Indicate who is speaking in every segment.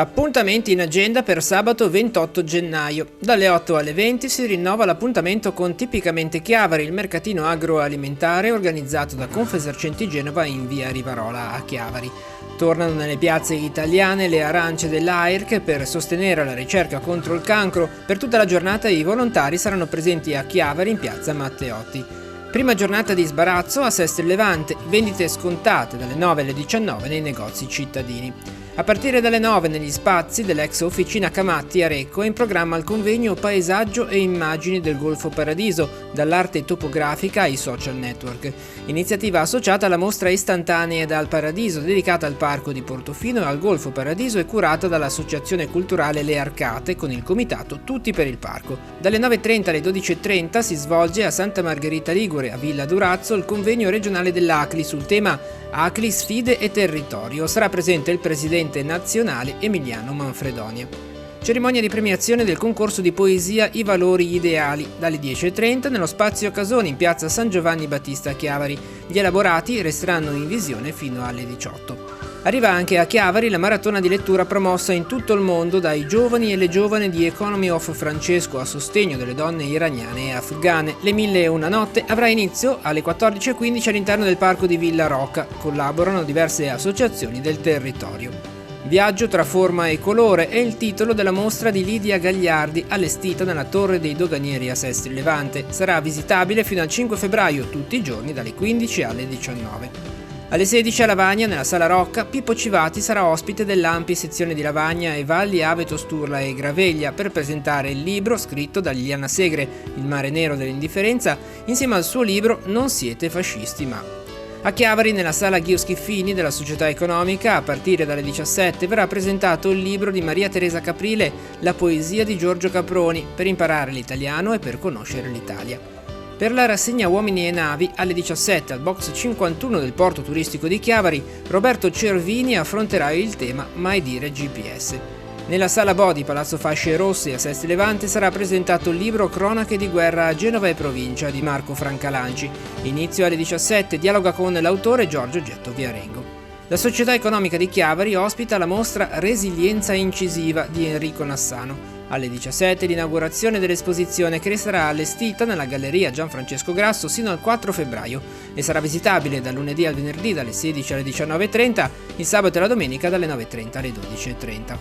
Speaker 1: Appuntamenti in agenda per sabato 28 gennaio. Dalle 8 alle 20 si rinnova l'appuntamento con Tipicamente Chiavari, il mercatino agroalimentare organizzato da Confesercenti Genova in via Rivarola a Chiavari. Tornano nelle piazze italiane le arance dell'AIRC per sostenere la ricerca contro il cancro. Per tutta la giornata i volontari saranno presenti a Chiavari in piazza Matteotti. Prima giornata di sbarazzo a Sestri Levante, vendite scontate dalle 9 alle 19 nei negozi cittadini. A partire dalle 9 negli spazi dell'ex officina Camatti a Recco è in programma il convegno Paesaggio e immagini del Golfo Paradiso, dall'arte topografica ai social network. Iniziativa associata alla mostra Istantanee dal Paradiso, dedicata al parco di Portofino e al Golfo Paradiso e curata dall'associazione culturale Le Arcate con il comitato Tutti per il Parco. Dalle 9.30 alle 12.30 si svolge a Santa Margherita Ligure, a Villa Durazzo, il convegno regionale dell'ACLI sul tema ACLI, sfide e territorio. Sarà presente il presidente nazionale Emiliano Manfredonia. Cerimonia di premiazione del concorso di poesia I Valori Ideali, dalle 10.30 nello spazio Casoni in piazza San Giovanni Battista a Chiavari. Gli elaborati resteranno in visione fino alle 18. Arriva anche a Chiavari la maratona di lettura promossa in tutto il mondo dai giovani e le giovani di Economy of Francesco a sostegno delle donne iraniane e afghane. Le 1001 notte avrà inizio alle 14.15 all'interno del parco di Villa Rocca. Collaborano diverse associazioni del territorio. Viaggio tra forma e colore è il titolo della mostra di Lidia Gagliardi allestita nella Torre dei Doganieri a Sestri Levante. Sarà visitabile fino al 5 febbraio tutti i giorni dalle 15 alle 19. Alle 16 a Lavagna, nella Sala Rocca, Pippo Civati sarà ospite dell'ampia sezione di Lavagna e Valli, Aveto, Sturla e Graveglia per presentare il libro scritto da Liliana Segre, Il mare nero dell'indifferenza, insieme al suo libro Non siete fascisti ma. A Chiavari, nella Sala Ghio Schiffini della Società Economica, a partire dalle 17 verrà presentato il libro di Maria Teresa Caprile, La poesia di Giorgio Caproni, per imparare l'italiano e per conoscere l'Italia. Per la rassegna Uomini e Navi, alle 17 al box 51 del porto turistico di Chiavari, Roberto Cervini affronterà il tema Mai dire GPS. Nella Sala Bodi, Palazzo Fasce Rosse a Sestri Levante sarà presentato il libro Cronache di guerra a Genova e provincia di Marco Francalanci. Inizio alle 17, dialoga con l'autore Giorgio Getto Viarengo. La Società Economica di Chiavari ospita la mostra Resilienza incisiva di Enrico Nassano. Alle 17 l'inaugurazione dell'esposizione che resterà allestita nella Galleria Gianfrancesco Grasso sino al 4 febbraio e sarà visitabile dal lunedì al venerdì dalle 16 alle 19.30, il sabato e la domenica dalle 9.30 alle 12.30.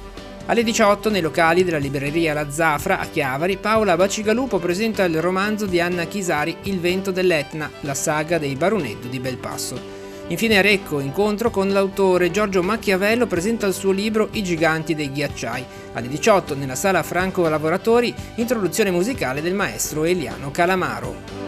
Speaker 1: Alle 18 nei locali della libreria La Zafra a Chiavari, Paola Bacigalupo presenta il romanzo di Anna Chisari Il vento dell'Etna, la saga dei Barunetto di Belpasso. Infine a Recco, incontro con l'autore Giorgio Macchiavello presenta il suo libro I giganti dei ghiacciai. Alle 18 nella Sala Franco Lavoratori, introduzione musicale del maestro Eliano Calamaro.